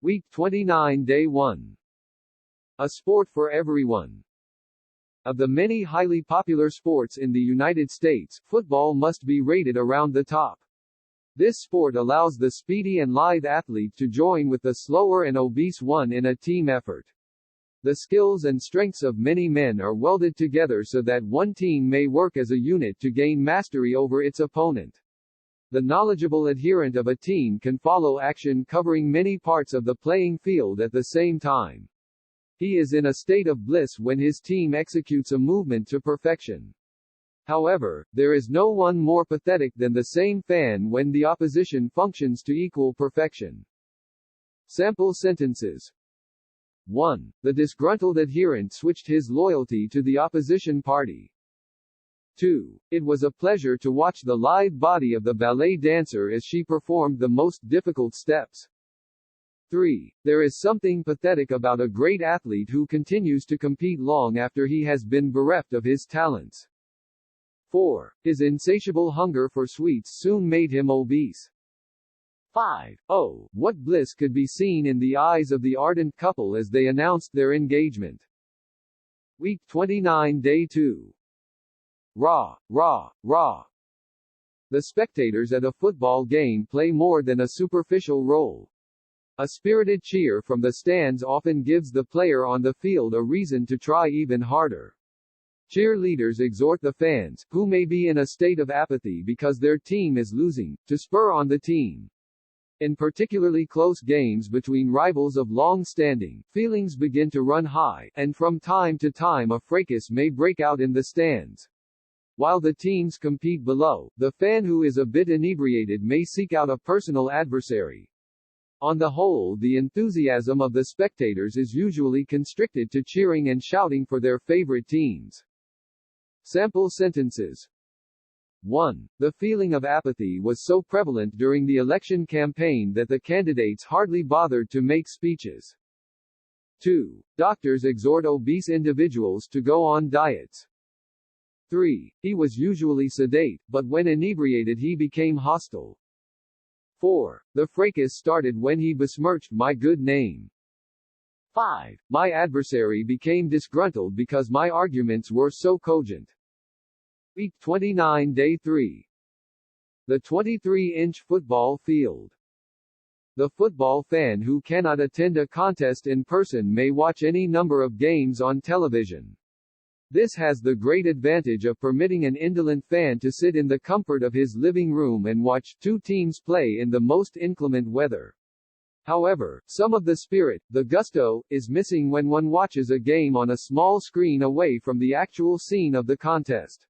Week 29 Day 1. A sport for everyone. Of the many highly popular sports in the United States, football must be rated around the top. This sport allows the speedy and lithe athlete to join with the slower and obese one in a team effort. The skills and strengths of many men are welded together so that one team may work as a unit to gain mastery over its opponent. The knowledgeable adherent of a team can follow action covering many parts of the playing field at the same time. He is in a state of bliss when his team executes a movement to perfection. However, there is no one more pathetic than the same fan when the opposition functions to equal perfection. Sample sentences. 1. The disgruntled adherent switched his loyalty to the opposition party. 2. It was a pleasure to watch the lithe body of the ballet dancer as she performed the most difficult steps. 3. There is something pathetic about a great athlete who continues to compete long after he has been bereft of his talents. 4. His insatiable hunger for sweets soon made him obese. 5. Oh, what bliss could be seen in the eyes of the ardent couple as they announced their engagement. Week 29 Day 2. Rah, rah, rah. The spectators at a football game play more than a superficial role. A spirited cheer from the stands often gives the player on the field a reason to try even harder. Cheerleaders exhort the fans, who may be in a state of apathy because their team is losing, to spur on the team. In particularly close games between rivals of long standing, feelings begin to run high, and from time to time a fracas may break out in the stands. While the teams compete below, the fan who is a bit inebriated may seek out a personal adversary. On the whole, the enthusiasm of the spectators is usually constricted to cheering and shouting for their favorite teams. Sample sentences. 1. The feeling of apathy was so prevalent during the election campaign that the candidates hardly bothered to make speeches. 2. Doctors exhort obese individuals to go on diets. 3. He was usually sedate, but when inebriated he became hostile. 4. The fracas started when he besmirched my good name. 5. My adversary became disgruntled because my arguments were so cogent. Week 29 Day 3. The 23-inch football field. The football fan who cannot attend a contest in person may watch any number of games on television. This has the great advantage of permitting an indolent fan to sit in the comfort of his living room and watch two teams play in the most inclement weather. However, some of the spirit, the gusto, is missing when one watches a game on a small screen away from the actual scene of the contest.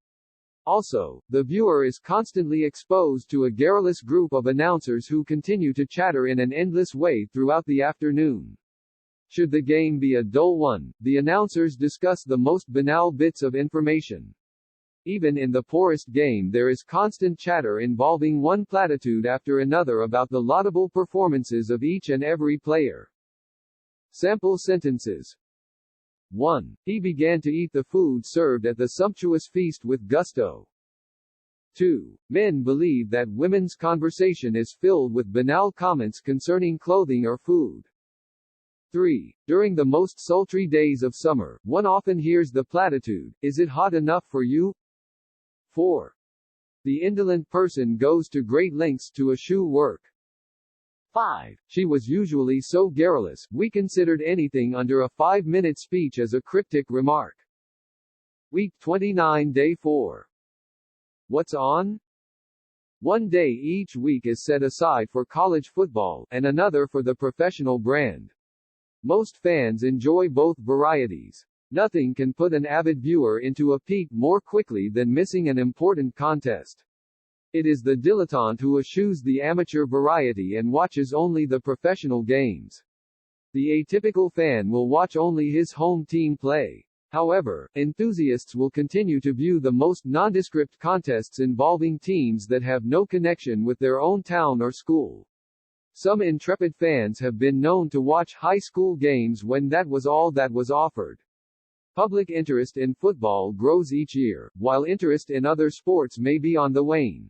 Also, the viewer is constantly exposed to a garrulous group of announcers who continue to chatter in an endless way throughout the afternoon. Should the game be a dull one, the announcers discuss the most banal bits of information. Even in the poorest game there is constant chatter involving one platitude after another about the laudable performances of each and every player. Sample sentences. 1. He began to eat the food served at the sumptuous feast with gusto. 2. Men believe that women's conversation is filled with banal comments concerning clothing or food. 3. During the most sultry days of summer, one often hears the platitude, "Is it hot enough for you?" 4. The indolent person goes to great lengths to eschew work. 5. She was usually so garrulous, we considered anything under a 5-minute speech as a cryptic remark. Week 29 Day 4. What's on? One day each week is set aside for college football, and another for the professional brand. Most fans enjoy both varieties. Nothing can put an avid viewer into a pique more quickly than missing an important contest. It is the dilettante who eschews the amateur variety and watches only the professional games. The atypical fan will watch only his home team play. However, enthusiasts will continue to view the most nondescript contests involving teams that have no connection with their own town or school. Some intrepid fans have been known to watch high school games when that was all that was offered. Public interest in football grows each year, while interest in other sports may be on the wane.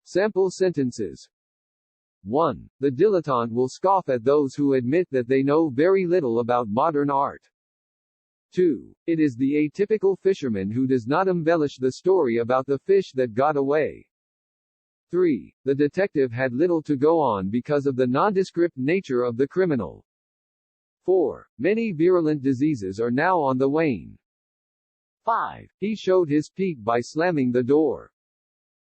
Sample sentences. 1. The dilettante will scoff at those who admit that they know very little about modern art. 2. It is the atypical fisherman who does not embellish the story about the fish that got away. 3. The detective had little to go on because of the nondescript nature of the criminal. 4. Many virulent diseases are now on the wane. 5. He showed his peak by slamming the door.